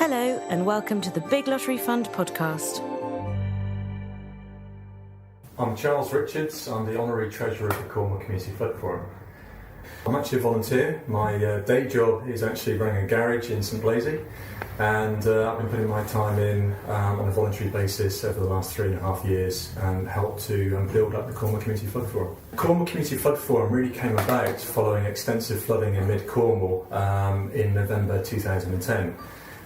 Hello and welcome to the Big Lottery Fund podcast. I'm Charles Richards, I'm the Honorary Treasurer of the Cornwall Community Flood Forum. I'm actually a volunteer. My day job is actually running a garage in St Blasey, and I've been putting my time in on a voluntary basis over the last 3.5 years and helped to build up the Cornwall Community Flood Forum. The Cornwall Community Flood Forum really came about following extensive flooding in mid-Cornwall in November 2010.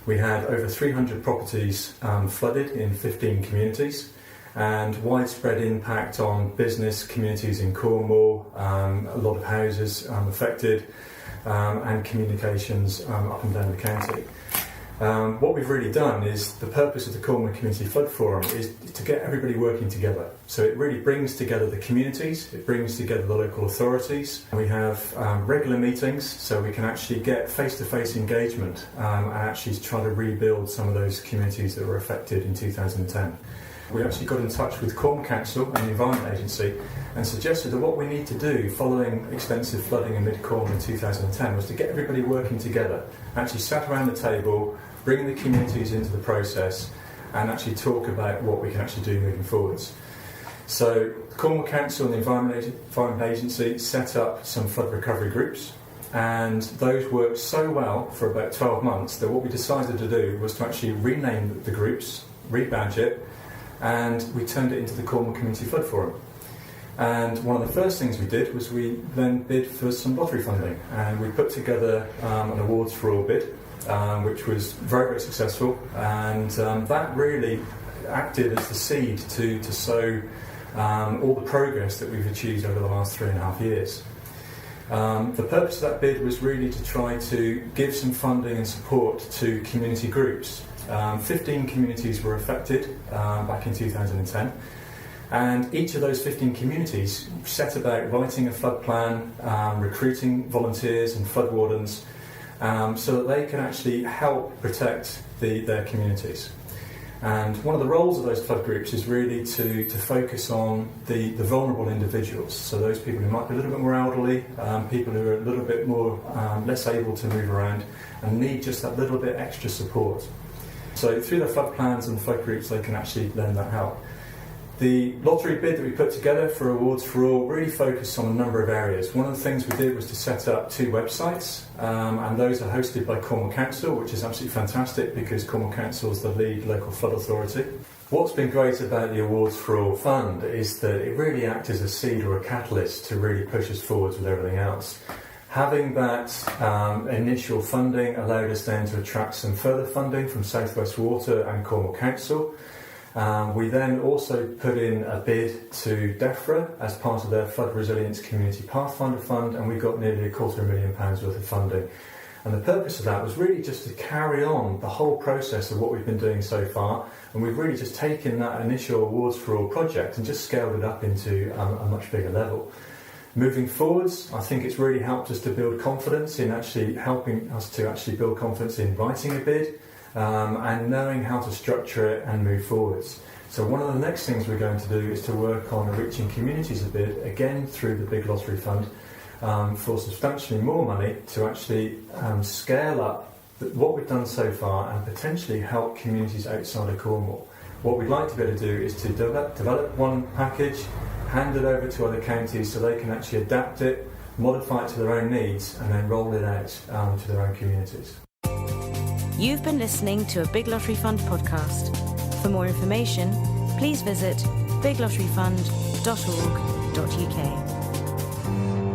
We had over 300 properties flooded in 15 communities, and widespread impact on business communities in Cornwall, a lot of houses affected, and communications up and down the county. What we've really done is, the purpose of the Cornwall Community Flood Forum is to get everybody working together. So it really brings together the communities, it brings together the local authorities. We have regular meetings so we can actually get face-to-face engagement and actually try to rebuild some of those communities that were affected in 2010. We actually got in touch with Cornwall Council and the Environment Agency and suggested that what we need to do following extensive flooding in mid-Cornwall in 2010 was to get everybody working together, actually sat around the table, bring the communities into the process and actually talk about what we can actually do moving forwards. So Cornwall Council and the Environment Agency set up some flood recovery groups, and those worked so well for about 12 months that what we decided to do was to actually rename the groups, rebadge it, and we turned it into the Cornwall Community Flood Forum. And one of the first things we did was we then bid for some lottery funding, and we put together an awards for all bid, which was very, very successful, and that really acted as the seed to sow all the progress that we've achieved over the last 3.5 years. The purpose of that bid was really to try to give some funding and support to community groups. 15 communities were affected back in 2010, and each of those 15 communities set about writing a flood plan, recruiting volunteers and flood wardens, so that they can actually help protect their communities. And one of the roles of those flood groups is really to focus on the vulnerable individuals, so those people who might be a little bit more elderly, people who are a little bit more less able to move around and need just that little bit extra support. So through the flood plans and the flood groups, they can actually lend that help. The lottery bid that we put together for Awards for All really focused on a number of areas. One of the things we did was to set up 2 websites, and those are hosted by Cornwall Council, which is absolutely fantastic because Cornwall Council is the lead local flood authority. What's been great about the Awards for All fund is that it really acts as a seed or a catalyst to really push us forwards with everything else. Having that initial funding allowed us then to attract some further funding from South West Water and Cornwall Council. We then also put in a bid to DEFRA as part of their Flood Resilience Community Pathfinder Fund, and we got nearly £250,000 worth of funding. And the purpose of that was really just to carry on the whole process of what we've been doing so far, and we've really just taken that initial Awards for All project and just scaled it up into a much bigger level. Moving forwards, I think it's really helped us to build confidence in actually helping us to actually build confidence in writing a bid and knowing how to structure it and move forwards. So one of the next things we're going to do is to work on reaching communities a bid, again through the Big Lottery Fund, for substantially more money to actually scale up what we've done so far and potentially help communities outside of Cornwall. What we'd like to be able to do is to develop one package, hand it over to other counties so they can actually adapt it, modify it to their own needs, and then roll it out to their own communities. You've been listening to a Big Lottery Fund podcast. For more information, please visit biglotteryfund.org.uk.